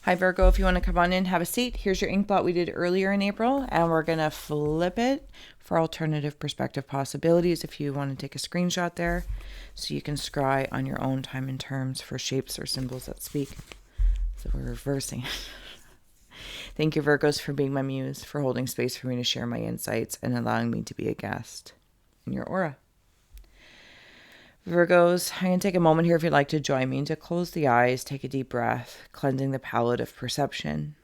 Hi Virgo, if you want to come on in, have a seat. Here's your ink blot we did earlier in April, and we're going to flip it for alternative perspective possibilities if you want to take a screenshot there so you can scry on your own time and terms for shapes or symbols that speak. So we're reversing it. Thank you, Virgos, for being my muse, for holding space for me to share my insights and allowing me to be a guest in your aura. Virgos, I'm going to take a moment here if you'd like to join me to close the eyes, take a deep breath, cleansing the palette of perception,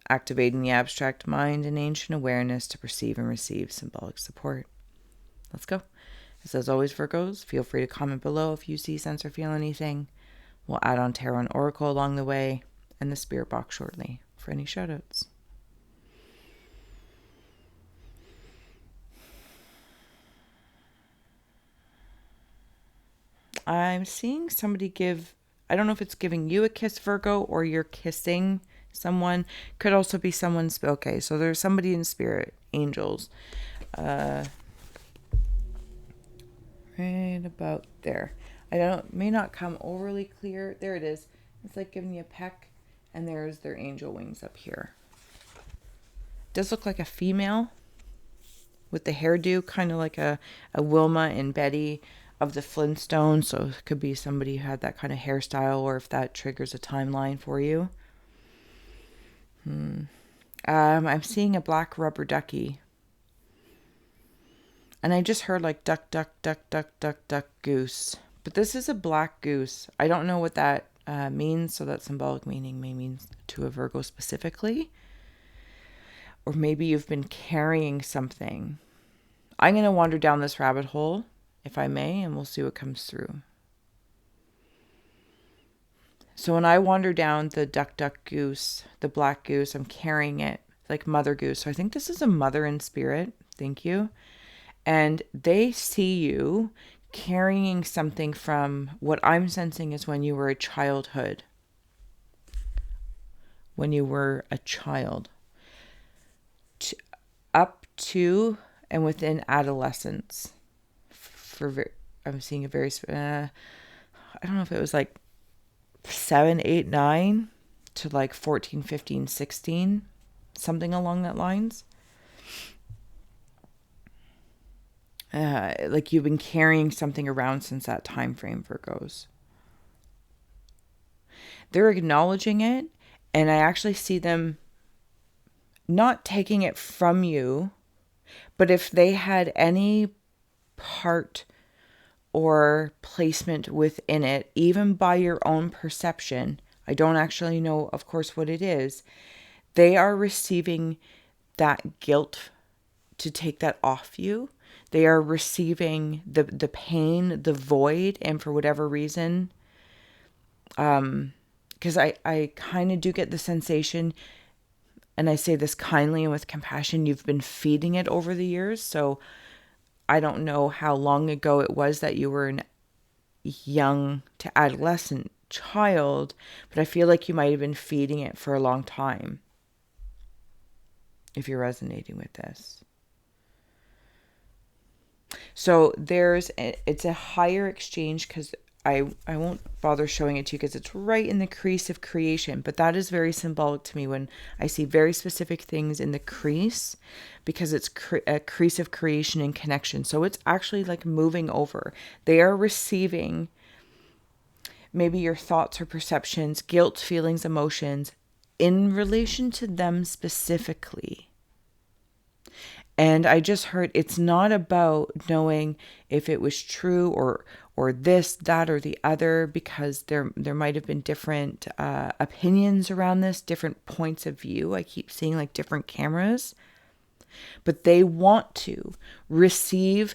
activating the abstract mind and ancient awareness to perceive and receive symbolic support. Let's go. As always, Virgos, feel free to comment below if you see, sense, or feel anything. We'll add on tarot and oracle along the way and the spirit box shortly for any shoutouts. I'm seeing somebody give, I don't know if it's giving you a kiss, Virgo, or you're kissing someone. Could also be someone's, okay, so there's somebody in spirit, angels. Right about there. May not come overly clear. There it is. It's like giving you a peck, and there's their angel wings up here. Does look like a female with the hairdo, kind of like a Wilma and Betty of the Flintstones. So it could be somebody who had that kind of hairstyle, or if that triggers a timeline for you. I'm seeing a black rubber ducky. And I just heard like duck, duck, duck, duck, duck, duck, goose. But this is a black goose. I don't know what that means. So that symbolic meaning may mean to a Virgo specifically. Or maybe you've been carrying something. I'm going to wander down this rabbit hole, if I may, and we'll see what comes through. So when I wander down the duck, duck, goose, the black goose, I'm carrying it like mother goose. So I think this is a mother in spirit. Thank you. And they see you carrying something from what I'm sensing is when you were a childhood. When you were a child. Up to and within adolescence. I'm seeing a very, I don't know if it was like 7, 8, 9 to like 14, 15, 16, something along that lines. Like you've been carrying something around since that time frame, Virgos. They're acknowledging it, and I actually see them not taking it from you, but if they had any part or placement within it, even by your own perception, I don't actually know, of course, what it is, they are receiving that guilt to take that off you. They are receiving the pain, the void, and for whatever reason, because I kind of do get the sensation, and I say this kindly and with compassion, you've been feeding it over the years. So I don't know how long ago it was that you were an young to adolescent child, but I feel like you might have been feeding it for a long time, if you're resonating with this. So it's a higher exchange, because I won't bother showing it to you because it's right in the crease of creation. But that is very symbolic to me when I see very specific things in the crease, because it's a crease of creation and connection. So it's actually like moving over. They are receiving maybe your thoughts or perceptions, guilt, feelings, emotions in relation to them specifically. And I just heard it's not about knowing if it was true or this, that, or the other, because there might have been different opinions around this, different points of view. I keep seeing like different cameras, but they want to receive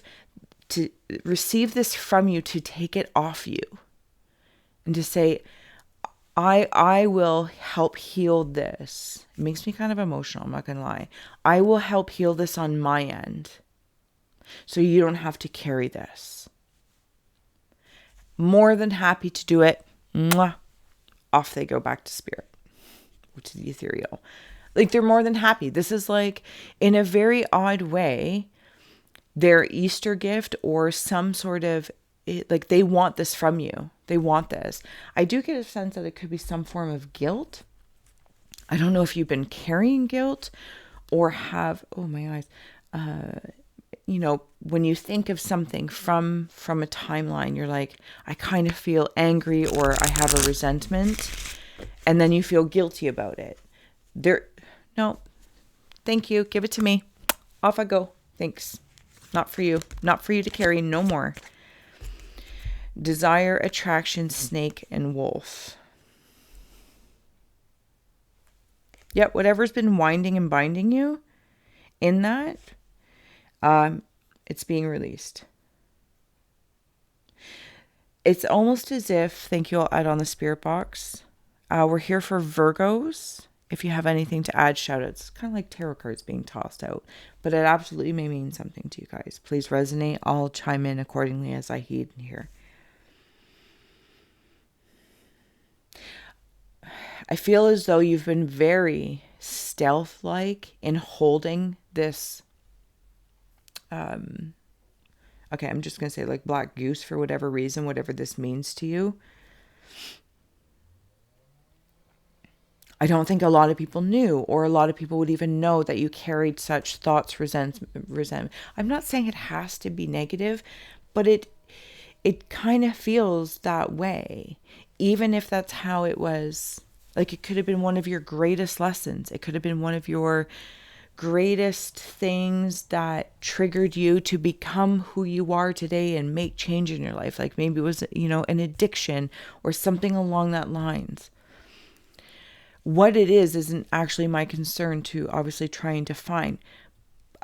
this from you, to take it off you, and to say, I will help heal this. It makes me kind of emotional, I'm not going to lie. I will help heal this on my end, so you don't have to carry this. More than happy to do it. Mwah. Off they go back to spirit, to the ethereal. Like, they're more than happy. This is like, in a very odd way, their Easter gift, or some sort of, like, they want this from you. They want this. I do get a sense that it could be some form of guilt, I don't know if you've been carrying guilt or have, oh my eyes, you know, when you think of something from a timeline, you're like, I kind of feel angry or I have a resentment, and then you feel guilty about it. No, thank you. Give it to me. Off I go. Thanks. Not for you. Not for you to carry. No more. Desire, attraction, snake, and wolf. Yep, whatever's been winding and binding you in that, it's being released. It's almost as if, thank you, I'll add on the spirit box. We're here for Virgos. If you have anything to add, shout out. It's kind of like tarot cards being tossed out, but it absolutely may mean something to you guys. Please resonate. I'll chime in accordingly as I heed here. I feel as though you've been very stealth-like in holding this. Okay, I'm just going to say like black goose for whatever reason, whatever this means to you. I don't think a lot of people knew, or a lot of people would even know that you carried such thoughts, resentment. I'm not saying it has to be negative, but it kind of feels that way, even if that's how it was. Like, it could have been one of your greatest lessons. It could have been one of your greatest things that triggered you to become who you are today and make change in your life. Like maybe it was, you know, an addiction or something along that lines. What it is isn't actually my concern to obviously try and define.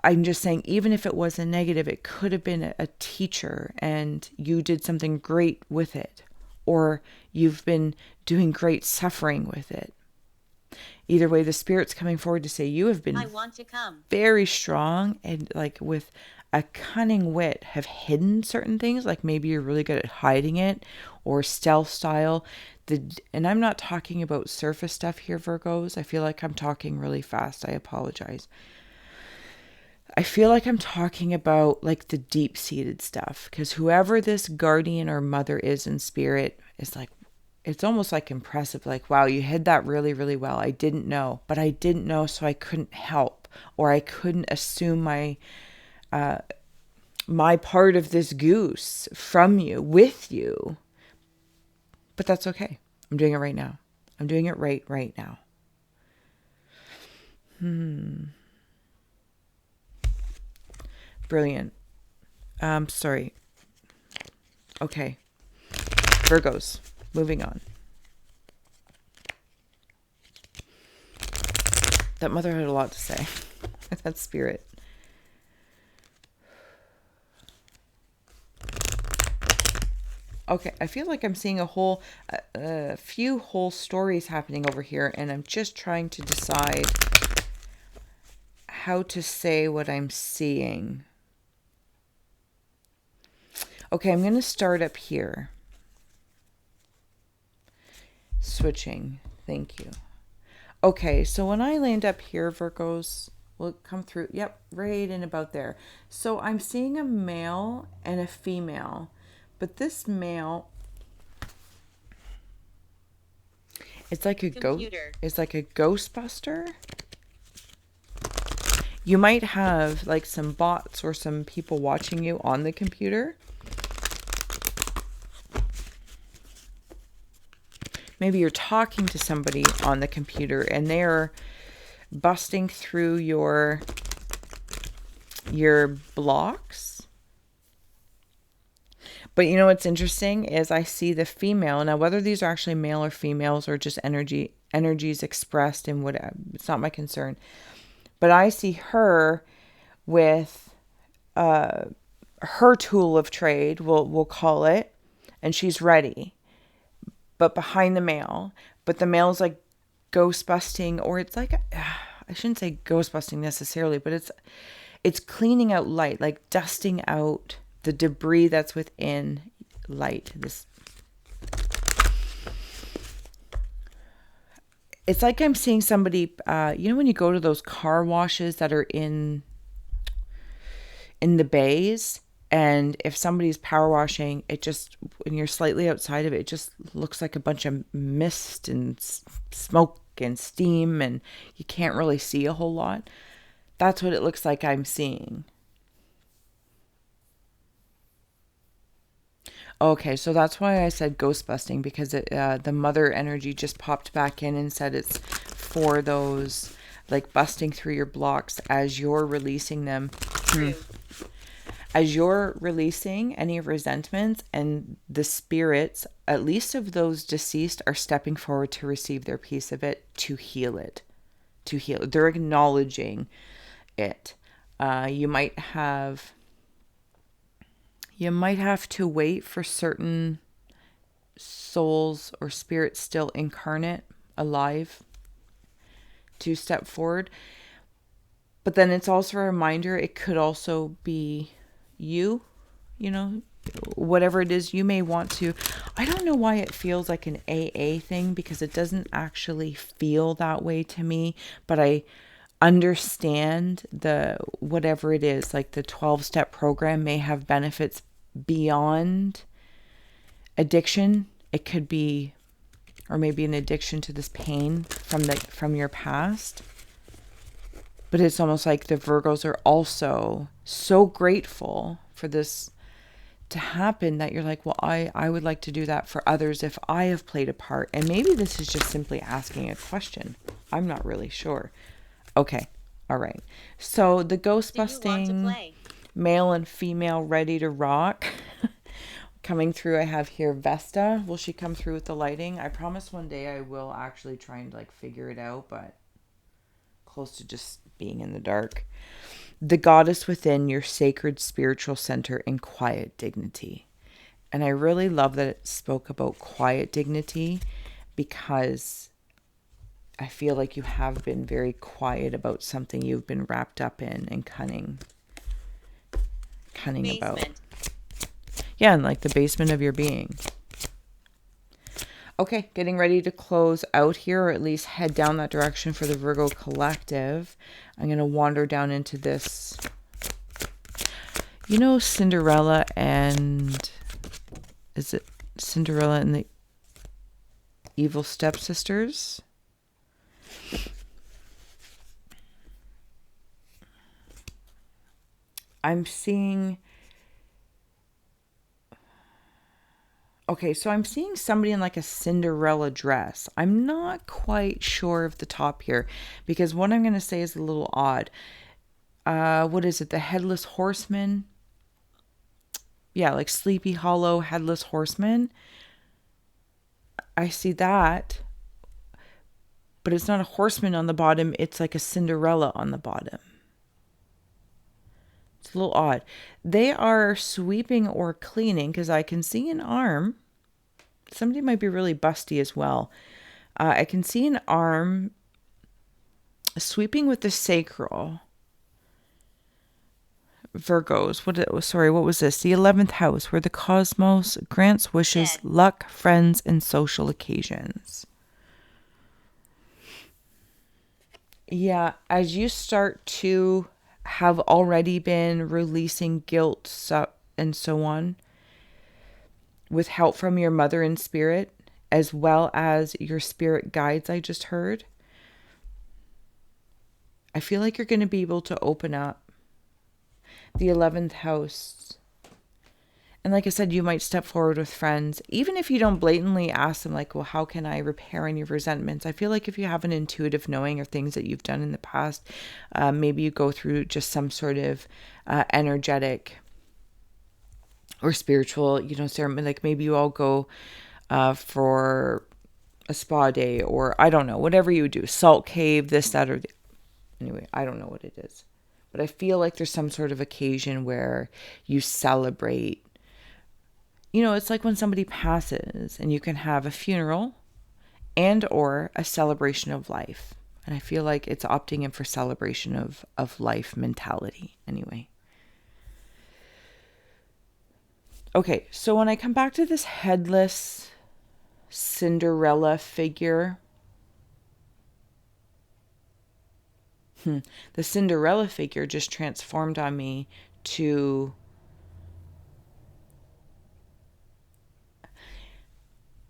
I'm just saying, even if it was a negative, it could have been a teacher and you did something great with it, or you've been doing great suffering with it. Either way, the Spirit's coming forward to say you have been very strong and like with a cunning wit have hidden certain things. Like maybe you're really good at hiding it or stealth style. And I'm not talking about surface stuff here, Virgos. I feel like I'm talking really fast. I apologize. I feel like I'm talking about like the deep-seated stuff, because whoever this guardian or mother is in spirit is like, it's almost like impressive. Like, wow, you hid that really, really well. I didn't know, but I didn't know, so I couldn't help, or I couldn't assume my part of this goose from you, with you. But that's okay. I'm doing it right now. I'm doing it right now. Brilliant. Sorry. Okay. Virgos. Moving on. That mother had a lot to say. That's spirit. Okay, I feel like I'm seeing a few whole stories happening over here, and I'm just trying to decide how to say what I'm seeing. Okay, I'm going to start up here. Switching. Thank you. Okay, so when I land up here, Virgos will come through. Yep, right in about there. So I'm seeing a male and a female. But this male, it's like a ghost. It's like a Ghostbuster. You might have like some bots or some people watching you on the computer. Maybe you're talking to somebody on the computer and they're busting through your blocks. But you know what's interesting is I see the female. Now, whether these are actually male or females or just energies expressed in whatever, it's not my concern. But I see her with her tool of trade, we'll call it, and she's ready. But behind the male. But the male's like ghost busting, or it's like, I shouldn't say ghost busting necessarily, but it's cleaning out light, like dusting out the debris that's within light. It's like I'm seeing somebody, you know, when you go to those car washes that are in the bays, And if somebody's power washing, it just, when you're slightly outside of it, it just looks like a bunch of mist and smoke and steam, and you can't really see a whole lot. That's what it looks like I'm seeing. Okay, so that's why I said ghost busting, because the mother energy just popped back in and said it's for those, like, busting through your blocks as you're releasing them. As you're releasing any resentments, and the spirits, at least of those deceased, are stepping forward to receive their piece of it, to heal it. To heal it. They're acknowledging it. You might have to wait for certain souls or spirits still incarnate, alive, to step forward. But then it's also a reminder, it could also be you, whatever it is you may want to. I don't know why it feels like an AA thing, because it doesn't actually feel that way to me, but I understand the whatever it is, like the 12-step program may have benefits beyond addiction. It could be, or maybe an addiction to this pain from your past. But it's almost like the Virgos are also so grateful for this to happen, that you're like, well, I would like to do that for others if I have played a part. And maybe this is just simply asking a question. I'm not really sure. Okay. All right. So the ghost busting, male and female ready to rock. Coming through, I have here Vesta. Will she come through with the lighting? I promise one day I will actually try and figure it out, but close to just being in the dark. The goddess within, your sacred spiritual center in quiet dignity. And I really love that it spoke about quiet dignity, because I feel like you have been very quiet about something you've been wrapped up in and cunning about. Yeah, and like the basement of your being. Okay, getting ready to close out here, or at least head down that direction for the Virgo collective. I'm going to wander down into this. Cinderella and... is it Cinderella and the Evil Stepsisters? I'm seeing... Okay, so I'm seeing somebody in like a Cinderella dress. I'm not quite sure of the top here, because what I'm going to say is a little odd. What is it? The Headless Horseman? Yeah, like Sleepy Hollow Headless Horseman. I see that. But it's not a horseman on the bottom. It's like a Cinderella on the bottom. It's a little odd. They are sweeping or cleaning, because I can see an arm. Somebody might be really busty as well. I can see an arm sweeping with the sacral. Virgos. What was this? The 11th house, where the cosmos grants wishes, luck, friends, and social occasions. Yeah, as you start to have already been releasing guilt and so on, with help from your mother in spirit, as well as your spirit guides I just heard, I feel like you're going to be able to open up the 11th house. And like I said, you might step forward with friends, even if you don't blatantly ask them, like, well, how can I repair any resentments? I feel like if you have an intuitive knowing, or things that you've done in the past, maybe you go through just some sort of energetic or spiritual, ceremony. Like maybe you all go for a spa day, or I don't know, whatever you do, salt cave, this, that, or anyway, I don't know what it is. But I feel like there's some sort of occasion where you celebrate. It's like when somebody passes, and you can have a funeral and or a celebration of life. And I feel like it's opting in for celebration of life mentality anyway. Okay, so when I come back to this headless Cinderella figure, the Cinderella figure just transformed on me to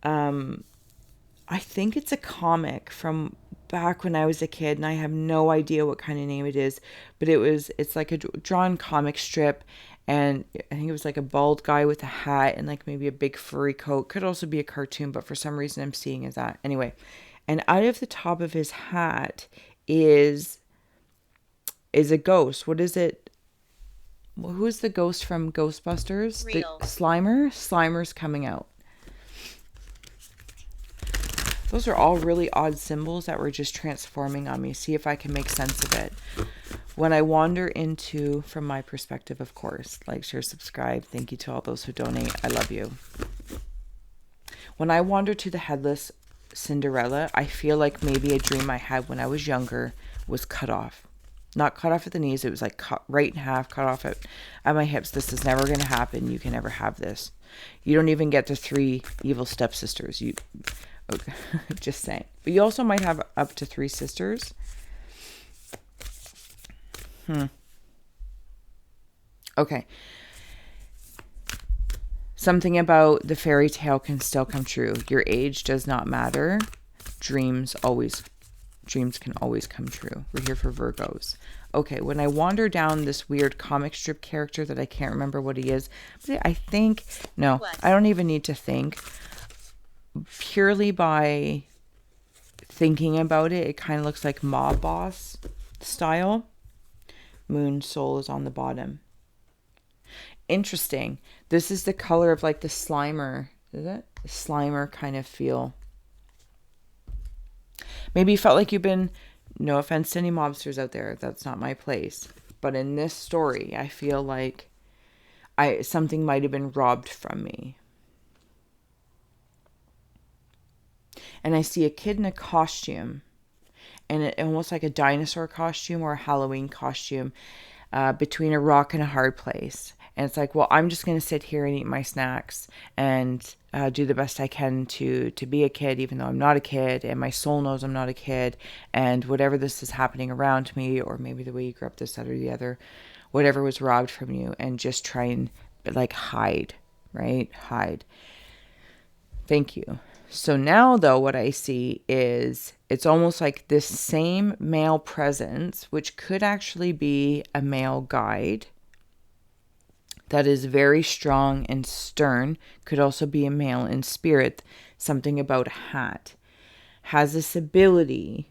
I think it's a comic from back when I was a kid, and I have no idea what kind of name it is, but it's like a drawn comic strip, and I think it was like a bald guy with a hat and like maybe a big furry coat. Could also be a cartoon, but for some reason I'm seeing is that. Anyway, and out of the top of his hat is a ghost. What is it? Who's the ghost from Ghostbusters? Real. The Slimer? Slimer's coming out. Those are all really odd symbols that were just transforming on me. See if I can make sense of it. When I wander into, from my perspective, of course, like, share, subscribe. Thank you to all those who donate. I love you. When I wander to the headless Cinderella, I feel like maybe a dream I had when I was younger was cut off. Not cut off at the knees. It was like cut right in half, cut off at my hips. This is never going to happen. You can never have this. You don't even get the 3 evil stepsisters. Okay. Just saying. But you also might have up to 3 sisters. Okay. Something about the fairy tale can still come true. Your age does not matter. Dreams can always come true. We're here for Virgos. Okay, when I wander down this weird comic strip character that I can't remember what he is, I think, no, I don't even need to think. Purely by thinking about it, it kind of looks like mob boss style. Moon soul is on the bottom. Interesting. This is the color of like the Slimer. Is it? The Slimer kind of feel. Maybe you felt like you've been, no offense to any mobsters out there, that's not my place. But in this story, I feel like something might have been robbed from me. And I see a kid in a costume, and almost like a dinosaur costume or a Halloween costume, between a rock and a hard place. And it's like, well, I'm just going to sit here and eat my snacks and do the best I can to be a kid, even though I'm not a kid, and my soul knows I'm not a kid, and whatever this is happening around me, or maybe the way you grew up, this, that, or the other, whatever was robbed from you, and just try and like hide, right? Hide. Thank you. So now, though, what I see is it's almost like this same male presence, which could actually be a male guide that is very strong and stern, could also be a male in spirit. Something about a hat has this ability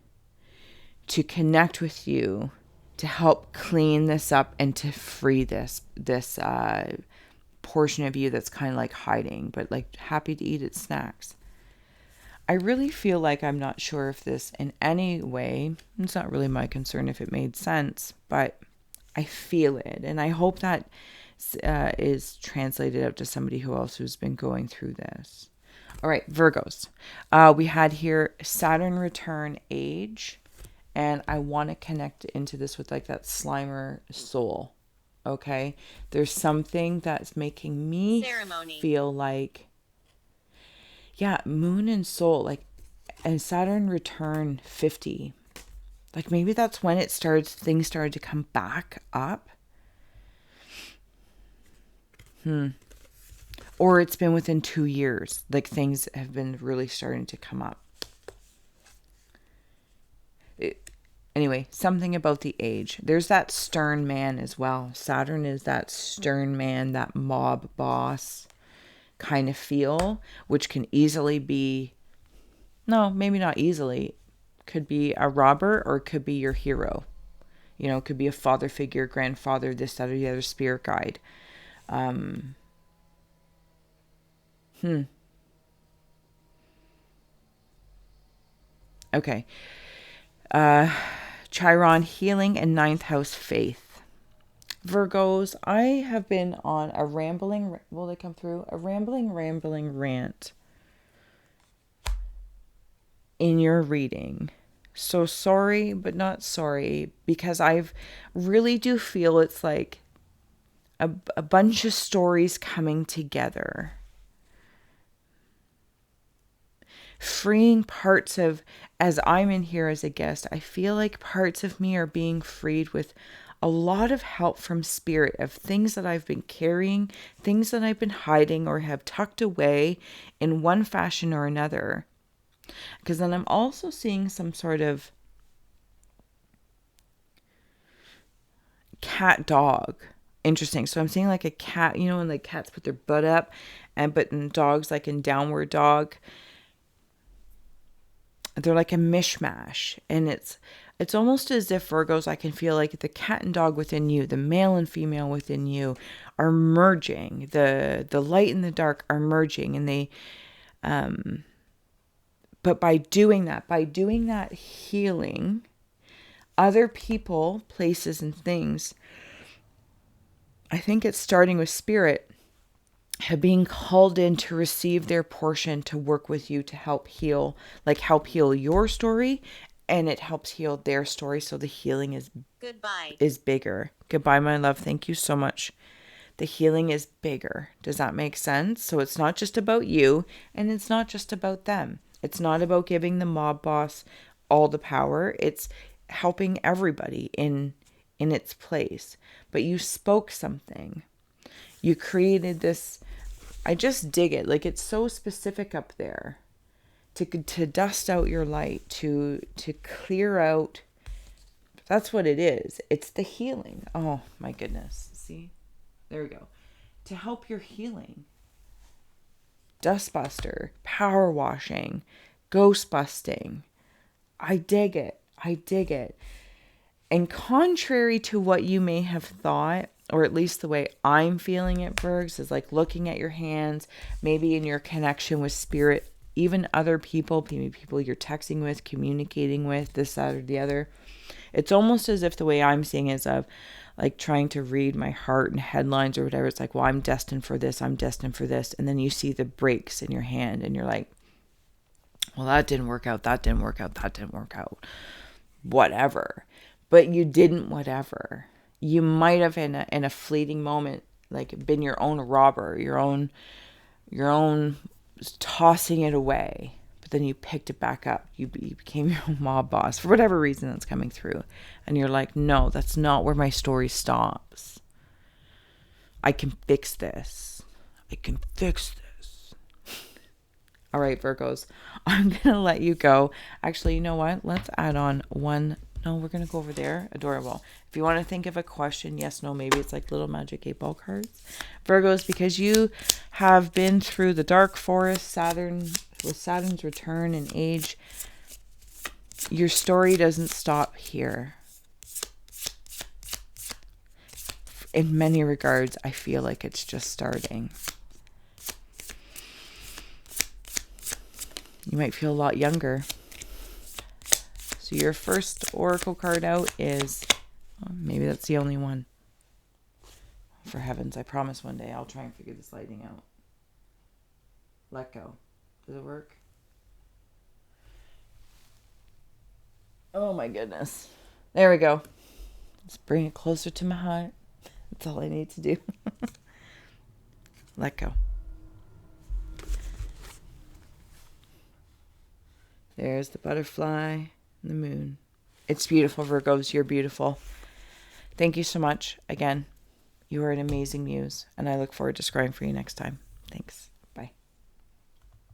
to connect with you, to help clean this up and to free this portion of you that's kind of like hiding, but like happy to eat its snacks. I really feel like I'm not sure if this in any way, it's not really my concern if it made sense, but I feel it. And I hope that is translated out to somebody who else who's been going through this. All right, Virgos. We had here Saturn return age, and I want to connect into this with like that Slimer soul. Okay, there's something that's making me feel like, yeah, moon and soul, like, and Saturn return 50. Like maybe that's when things started to come back up. Or it's been within 2 years. Like things have been really starting to come up. Anyway, something about the age. There's that stern man as well. Saturn is that stern man, that mob boss kind of feel, which can easily be, no, maybe not easily, could be a robber or it could be your hero. You know, it could be a father figure, grandfather, this, that, or the other, spirit guide. Okay. Chiron, healing, and 9th house, faith. Virgos, I have been on a rambling, will they come through? A rambling rant in your reading. So sorry, but not sorry, because I've really do feel it's like a bunch of stories coming together. Freeing parts of, as I'm in here as a guest, I feel like parts of me are being freed with a lot of help from spirit of things that I've been carrying, things that I've been hiding or have tucked away in one fashion or another. Because then I'm also seeing some sort of cat dog. Interesting. So I'm seeing like a cat, you know, when like cats put their butt up, and but in dogs like in downward dog, they're like a mishmash. And it's almost as if, Virgos, I can feel like the cat and dog within you, the male and female within you are merging. The light and the dark are merging, and they but by doing that healing, other people, places, and things, I think it's starting with spirit, have been called in to receive their portion, to work with you, to help heal your story, and it helps heal their story. So the healing is bigger. Goodbye, my love. Thank you so much. The healing is bigger. Does that make sense? So it's not just about you, and it's not just about them. It's not about giving the mob boss all the power. It's helping everybody in its place. But you spoke something. You created this. I just dig it. Like, it's so specific up there. To dust out your light, to clear out. That's what it is. It's the healing. Oh my goodness. See? There we go. To help your healing. Dustbuster, power washing, ghost busting. I dig it. I dig it. And contrary to what you may have thought, or at least the way I'm feeling it, Virgs, is like looking at your hands, maybe in your connection with spirit, even other people, maybe people you're texting with, communicating with, this, that, or the other. It's almost as if the way I'm seeing is of like trying to read my heart and headlines or whatever. It's like, well, I'm destined for this. I'm destined for this. And then you see the breaks in your hand and you're like, well, that didn't work out. That didn't work out. That didn't work out. Whatever. But you didn't whatever. You might have in a fleeting moment, like been your own robber, your own tossing it away. But then you picked it back up. You became your own mob boss for whatever reason that's coming through. And you're like, no, that's not where my story stops. I can fix this. I can fix this. All right, Virgos, I'm going to let you go. Actually, you know what? Let's add on one. No, we're going to go over there. Adorable. If you want to think of a question, yes, no, maybe, it's like little magic 8-ball cards. Virgos, because you have been through the dark forest, with Saturn's return and age, your story doesn't stop here. In many regards, I feel like it's just starting. You might feel a lot younger. So your first oracle card out is, well, maybe that's the only one. For heavens, I promise one day I'll try and figure this lighting out. Let go. Does it work? Oh my goodness. There we go. Let's bring it closer to my heart. That's all I need to do. Let go. There's the butterfly and the moon. It's beautiful, Virgos. You're beautiful. Thank you so much. Again, you are an amazing muse, and I look forward to scrying for you next time. Thanks.